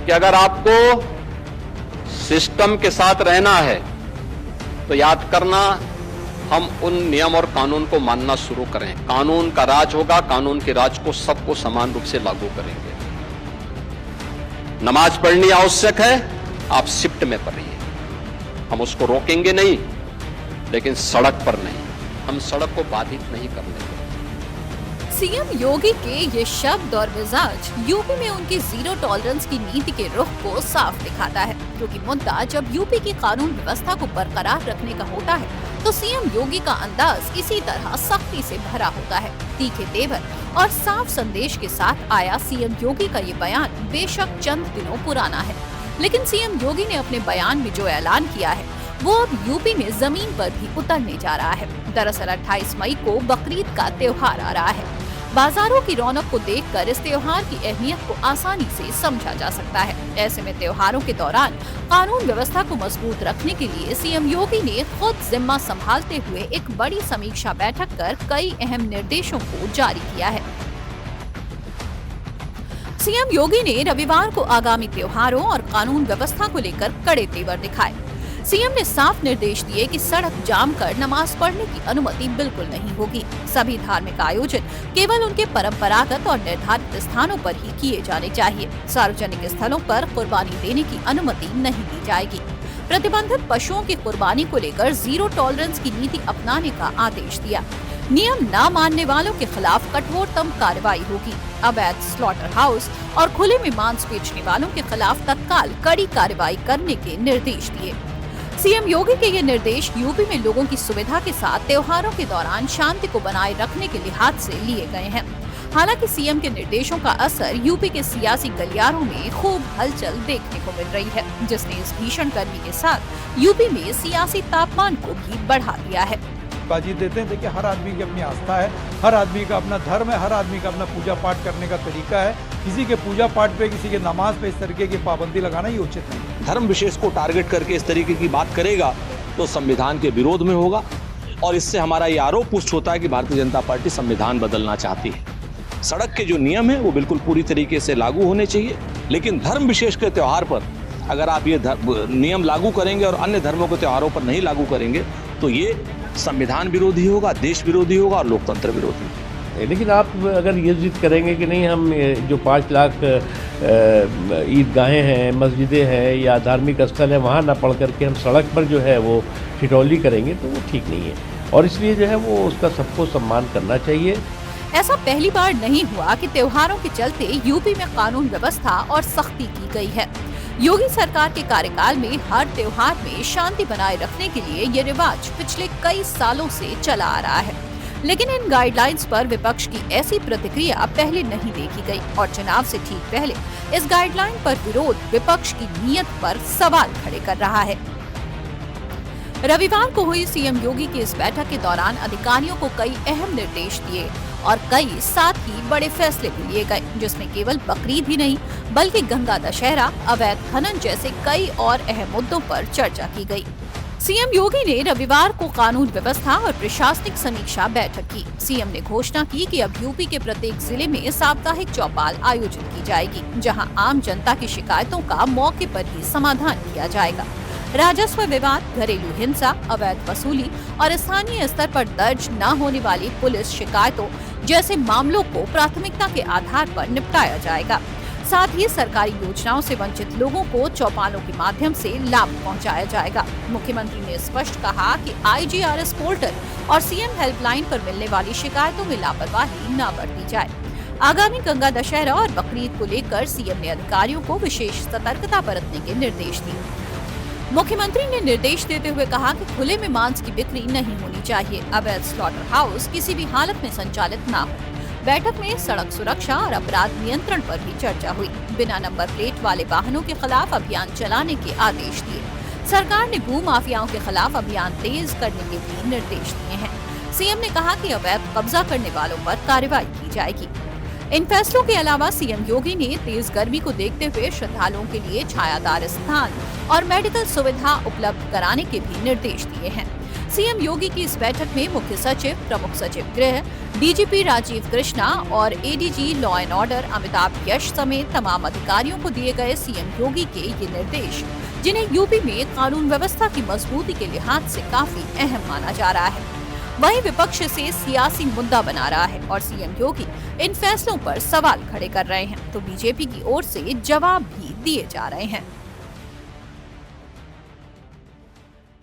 कि अगर आपको सिस्टम के साथ रहना है तो याद करना, हम उन नियम और कानून को मानना शुरू करें। कानून का राज होगा, कानून के राज को सबको समान रूप से लागू करेंगे। नमाज पढ़नी आवश्यक है, आप शिफ्ट में पढ़िए, हम उसको रोकेंगे नहीं, लेकिन सड़क पर नहीं, हम सड़क को बाधित नहीं करने देंगे। सीएम योगी के ये शब्द और मिजाज यूपी में उनकी जीरो टॉलरेंस की नीति के रुख को साफ दिखाता है, क्योंकि मुद्दा जब यूपी की कानून व्यवस्था को बरकरार रखने का होता है तो सीएम योगी का अंदाज इसी तरह सख्ती से भरा होता है। तीखे तेवर और साफ संदेश के साथ आया सीएम योगी का ये बयान बेशक चंद दिनों पुराना है, लेकिन सीएम योगी ने अपने बयान में जो ऐलान किया है वो अब यूपी में जमीन पर भी उतरने जा रहा है। दरअसल 28 मई को बकरीद का त्योहार आ रहा है। बाजारों की रौनक को देखकर इस त्योहार की अहमियत को आसानी से समझा जा सकता है। ऐसे में त्योहारों के दौरान कानून व्यवस्था को मजबूत रखने के लिए सीएम योगी ने खुद जिम्मा संभालते हुए एक बड़ी समीक्षा बैठक कर कई अहम निर्देशों को जारी किया है। सीएम योगी ने रविवार को आगामी त्योहारों और कानून व्यवस्था को लेकर कड़े तेवर दिखाए। सीएम ने साफ निर्देश दिए कि सड़क जाम कर नमाज पढ़ने की अनुमति बिल्कुल नहीं होगी। सभी धार्मिक आयोजन केवल उनके परंपरागत और निर्धारित स्थानों पर ही किए जाने चाहिए। सार्वजनिक स्थलों पर कुर्बानी देने की अनुमति नहीं दी जाएगी। प्रतिबंधित पशुओं की कुर्बानी को लेकर जीरो टॉलरेंस की नीति अपनाने का आदेश दिया। नियम न मानने वालों के खिलाफ कठोरतम कार्रवाई होगी। अवैध स्लॉटर हाउस और खुले में मांस बेचने वालों के खिलाफ तत्काल कड़ी कार्रवाई करने के निर्देश दिए। सीएम योगी के ये निर्देश यूपी में लोगों की सुविधा के साथ त्योहारों के दौरान शांति को बनाए रखने के लिहाज से लिए गए हैं। हालांकि सीएम के निर्देशों का असर यूपी के सियासी गलियारों में खूब हलचल देखने को मिल रही है, जिसने इस भीषण गर्मी के साथ यूपी में सियासी तापमान को भी बढ़ा दिया है। बाजी देते हैं, देखिए हर आदमी की अपनी आस्था है, हर आदमी का अपना धर्म है, हर आदमी का अपना पूजा पाठ करने का तरीका है। किसी के पूजा पाठ पे, किसी के नमाज पे इस तरीके की पाबंदी लगाना ही उचित नहीं है। धर्म विशेष को टारगेट करके इस तरीके की बात करेगा तो संविधान के विरोध में होगा, और इससे हमारा ये आरोप पुष्ट होता है कि भारतीय जनता पार्टी संविधान बदलना चाहती है। सड़क के जो नियम है वो बिल्कुल पूरी तरीके से लागू होने चाहिए, लेकिन धर्म विशेष के त्योहार पर अगर आप ये नियम लागू करेंगे और अन्य धर्मों के त्योहारों पर नहीं लागू करेंगे तो ये संविधान विरोधी होगा, देश विरोधी होगा और लोकतंत्र विरोधी। लेकिन आप अगर ये जिद करेंगे कि नहीं, हम जो 5 लाख ईदगाहें हैं, मस्जिदें हैं या धार्मिक स्थल है वहाँ ना पढ़ करके हम सड़क पर जो है वो ठिठौली करेंगे तो वो ठीक नहीं है, और इसलिए जो है वो उसका सबको सम्मान करना चाहिए। ऐसा पहली बार नहीं हुआ कि त्योहारों के चलते यूपी में कानून व्यवस्था और सख्ती की गई है। योगी सरकार के कार्यकाल में हर त्योहार में शांति बनाए रखने के लिए ये रिवाज पिछले कई सालों से चला आ रहा है, लेकिन इन गाइडलाइंस पर विपक्ष की ऐसी प्रतिक्रिया पहले नहीं देखी गई और चुनाव से ठीक पहले इस गाइडलाइन पर विरोध विपक्ष की नीयत पर सवाल खड़े कर रहा है। रविवार को हुई सीएम योगी की इस बैठक के दौरान अधिकारियों को कई अहम निर्देश दिए और कई साथ ही बड़े फैसले भी लिए गए, जिसमें केवल बकरीद ही नहीं बल्कि गंगा दशहरा, अवैध खनन जैसे कई और अहम मुद्दों पर चर्चा की गई। सीएम योगी ने रविवार को कानून व्यवस्था और प्रशासनिक समीक्षा बैठक की। सीएम ने घोषणा की कि अब यूपी के प्रत्येक जिले में साप्ताहिक चौपाल आयोजित की जाएगी, जहां आम जनता की शिकायतों का मौके पर ही समाधान किया जाएगा। राजस्व विवाद, घरेलू हिंसा, अवैध वसूली और स्थानीय स्तर पर दर्ज न होने वाली पुलिस शिकायतों जैसे मामलों को प्राथमिकता के आधार पर निपटाया जाएगा। साथ ही सरकारी योजनाओं से वंचित लोगों को चौपालों के माध्यम से लाभ पहुंचाया जाएगा। मुख्यमंत्री ने स्पष्ट कहा कि IGRS पोर्टल और सीएम हेल्पलाइन पर मिलने वाली शिकायतों में लापरवाही न बरती जाए। आगामी गंगा दशहरा और बकरीद को लेकर सीएम ने अधिकारियों को विशेष सतर्कता बरतने के निर्देश दिए। मुख्यमंत्री ने निर्देश देते हुए कहा कि खुले में मांस की बिक्री नहीं होनी चाहिए, अवैध स्लॉटर हाउस किसी भी हालत में संचालित न हो। बैठक में सड़क सुरक्षा और अपराध नियंत्रण पर भी चर्चा हुई। बिना नंबर प्लेट वाले वाहनों के खिलाफ अभियान चलाने के आदेश दिए। सरकार ने भू माफियाओं के खिलाफ अभियान तेज करने के भी निर्देश दिए हैं। सीएम ने कहा कि अवैध कब्जा करने वालों पर कार्रवाई की जाएगी। इन फैसलों के अलावा सीएम योगी ने तेज गर्मी को देखते हुए श्रद्धालुओं के लिए छायादार स्थान और मेडिकल सुविधा उपलब्ध कराने के भी निर्देश दिए हैं। सीएम योगी की इस बैठक में मुख्य सचिव, प्रमुख सचिव गृह, डीजीपी राजीव कृष्णा और ADG law and order Amitabh Yash समेत तमाम अधिकारियों को दिए गए सीएम योगी के ये निर्देश, जिन्हें यूपी में कानून व्यवस्था की मजबूती के लिहाज से काफी अहम माना जा रहा है। वहीं विपक्ष से सियासी मुद्दा बना रहा है और सीएम योगी इन फैसलों पर सवाल खड़े कर रहे हैं, तो बीजेपी की ओर से जवाब भी दिए जा रहे हैं।